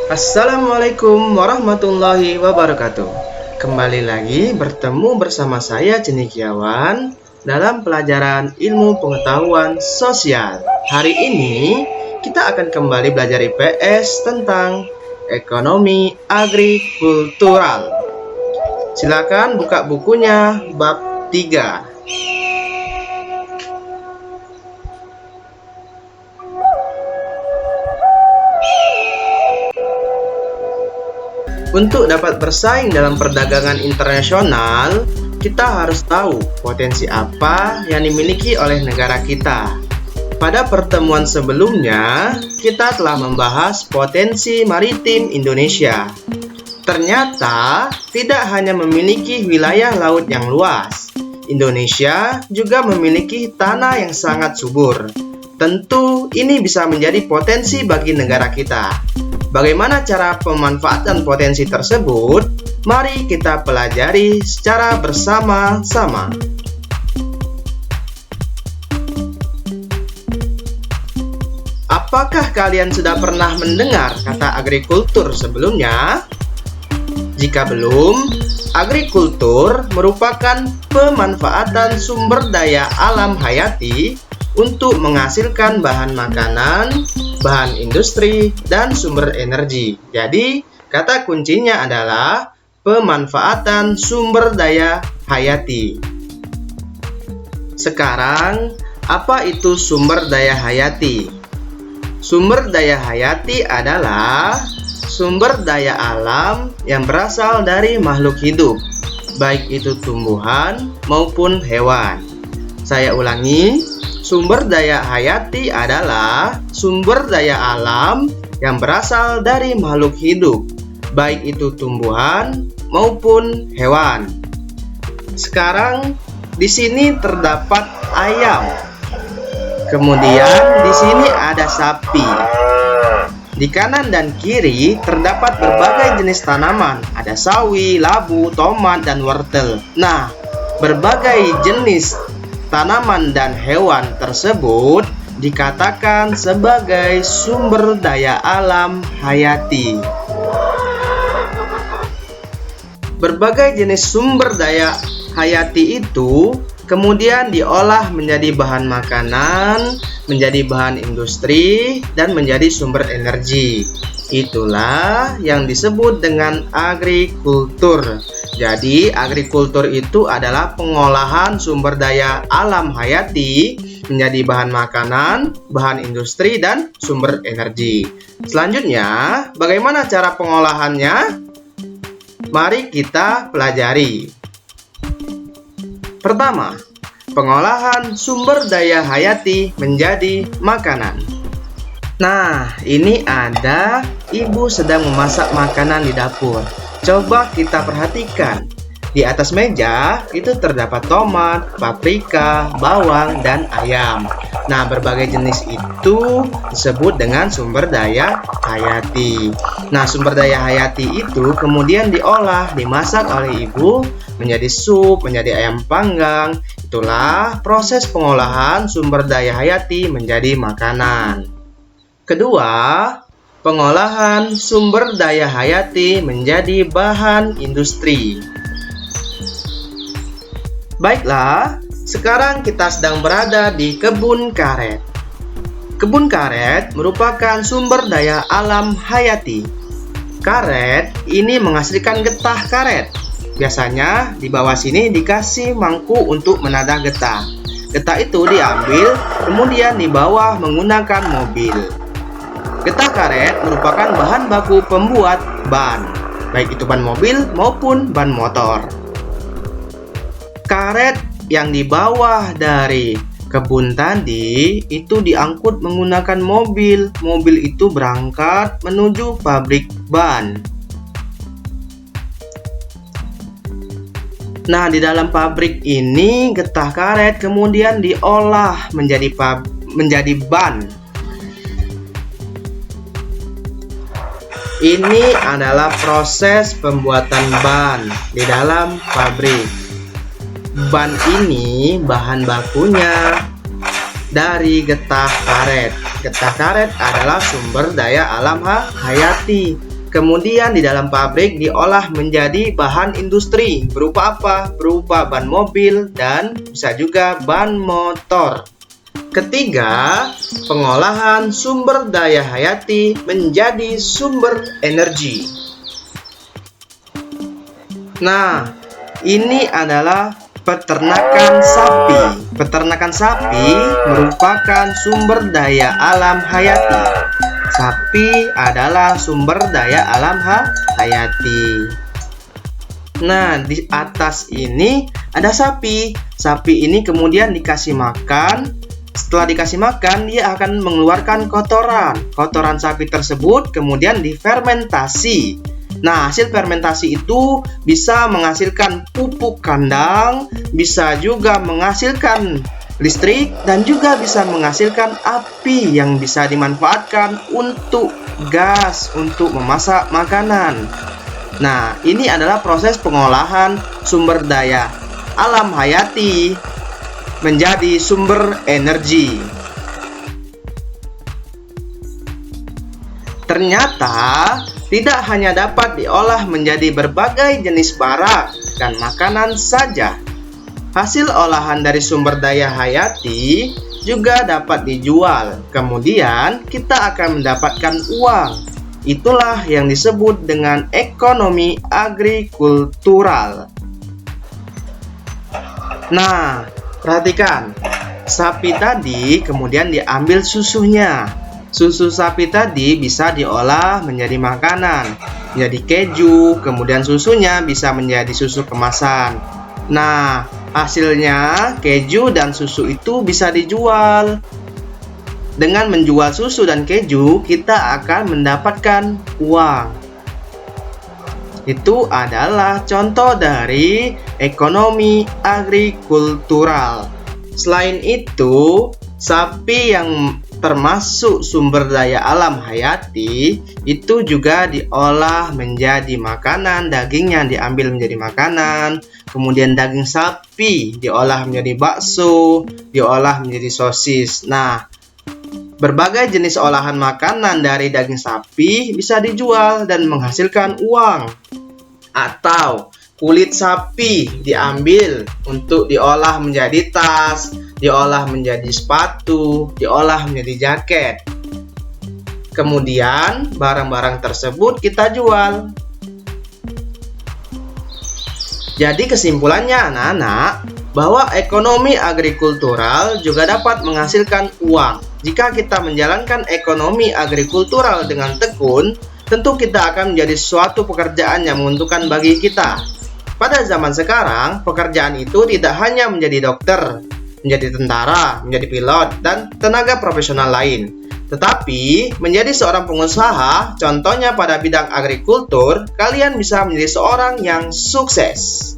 Assalamualaikum warahmatullahi wabarakatuh. Kembali lagi bertemu bersama saya Cendekiawan dalam pelajaran ilmu pengetahuan sosial. Hari ini kita akan kembali belajar IPS tentang ekonomi agrikultural. Silakan buka bukunya bab 3. Untuk dapat bersaing dalam perdagangan internasional, kita harus tahu potensi apa yang dimiliki oleh negara kita. Pada pertemuan sebelumnya, kita telah membahas potensi maritim Indonesia. Ternyata, tidak hanya memiliki wilayah laut yang luas, Indonesia juga memiliki tanah yang sangat subur. Tentu, ini bisa menjadi potensi bagi negara kita. Bagaimana cara pemanfaatan potensi tersebut? Mari kita pelajari secara bersama-sama. Apakah kalian sudah pernah mendengar kata agrikultur sebelumnya? Jika belum, agrikultur merupakan pemanfaatan sumber daya alam hayati untuk menghasilkan bahan makanan, bahan industri, dan sumber energi. Jadi, kata kuncinya adalah pemanfaatan sumber daya hayati. Sekarang, apa itu sumber daya hayati? Sumber daya hayati adalah sumber daya alam yang berasal dari makhluk hidup, baik itu tumbuhan maupun hewan. Saya ulangi, sumber daya hayati adalah sumber daya alam yang berasal dari makhluk hidup, baik itu tumbuhan maupun hewan. Sekarang di sini terdapat ayam. Kemudian di sini ada sapi. Di kanan dan kiri terdapat berbagai jenis tanaman. Ada sawi, labu, tomat, dan wortel. Nah, berbagai jenis tanaman dan hewan tersebut dikatakan sebagai sumber daya alam hayati. Berbagai jenis sumber daya hayati itu kemudian diolah menjadi bahan makanan, menjadi bahan industri, dan menjadi sumber energi. Itulah yang disebut dengan agrikultur. Jadi, agrikultur itu adalah pengolahan sumber daya alam hayati menjadi bahan makanan, bahan industri, dan sumber energi. Selanjutnya, bagaimana cara pengolahannya? Mari kita pelajari. Pertama, pengolahan sumber daya hayati menjadi makanan. Nah, ini ada ibu sedang memasak makanan di dapur. Coba kita perhatikan. Di atas meja itu terdapat tomat, paprika, bawang, dan ayam. Nah, berbagai jenis itu disebut dengan sumber daya hayati. Nah, sumber daya hayati itu kemudian diolah, dimasak oleh ibu menjadi sup, menjadi ayam panggang. Itulah proses pengolahan sumber daya hayati menjadi makanan. Kedua, pengolahan sumber daya hayati menjadi bahan industri. Baiklah, sekarang kita sedang berada di kebun karet. Kebun karet merupakan sumber daya alam hayati. Karet ini menghasilkan getah karet. Biasanya di bawah sini dikasih mangkuk untuk menadah getah. Getah itu diambil, kemudian dibawa menggunakan mobil. Getah karet merupakan bahan baku pembuat ban, baik itu ban mobil maupun ban motor. Karet yang dibawa dari kebun tadi itu diangkut menggunakan mobil. Mobil itu berangkat menuju pabrik ban. Nah, di dalam pabrik ini getah karet kemudian diolah menjadi ban. Ini adalah proses pembuatan ban di dalam pabrik. Ban ini bahan bakunya dari getah karet. Getah karet adalah sumber daya alam hayati. Kemudian di dalam pabrik diolah menjadi bahan industri. Berupa apa? Berupa ban mobil dan bisa juga ban motor. Ketiga, pengolahan sumber daya hayati menjadi sumber energi. Nah, ini adalah peternakan sapi. Peternakan sapi merupakan sumber daya alam hayati. Sapi adalah sumber daya alam hayati. Nah, di atas ini ada sapi. Sapi ini kemudian dikasih makan. Setelah dikasih makan, dia akan mengeluarkan kotoran. Kotoran sapi tersebut kemudian difermentasi. Nah, hasil fermentasi itu bisa menghasilkan pupuk kandang, bisa juga menghasilkan listrik, dan juga bisa menghasilkan api yang bisa dimanfaatkan untuk gas untuk memasak makanan. Nah, ini adalah proses pengolahan sumber daya alam hayati menjadi sumber energi. Ternyata tidak hanya dapat diolah menjadi berbagai jenis barang dan makanan saja. Hasil olahan dari sumber daya hayati juga dapat dijual. Kemudian kita akan mendapatkan uang. Itulah yang disebut dengan ekonomi agrikultural. Nah, perhatikan. Sapi tadi kemudian diambil susunya. Susu sapi tadi bisa diolah menjadi makanan, menjadi keju, kemudian susunya bisa menjadi susu kemasan. Nah, hasilnya keju dan susu itu bisa dijual. Dengan menjual susu dan keju, kita akan mendapatkan uang. Itu adalah contoh dari ekonomi agrikultural. Selain itu, sapi yang termasuk sumber daya alam hayati itu juga diolah menjadi makanan. Dagingnya diambil menjadi makanan. Kemudian daging sapi diolah menjadi bakso, diolah menjadi sosis. Nah, berbagai jenis olahan makanan dari daging sapi bisa dijual dan menghasilkan uang. Atau kulit sapi diambil untuk diolah menjadi tas, diolah menjadi sepatu, diolah menjadi jaket. Kemudian barang-barang tersebut kita jual. Jadi kesimpulannya anak-anak, bahwa ekonomi agrikultural juga dapat menghasilkan uang. Jika kita menjalankan ekonomi agrikultural dengan tekun, tentu kita akan menjadi suatu pekerjaan yang menguntungkan bagi kita. Pada zaman sekarang, pekerjaan itu tidak hanya menjadi dokter, menjadi tentara, menjadi pilot, dan tenaga profesional lain. Tetapi, menjadi seorang pengusaha, contohnya pada bidang agrikultur, kalian bisa menjadi seorang yang sukses.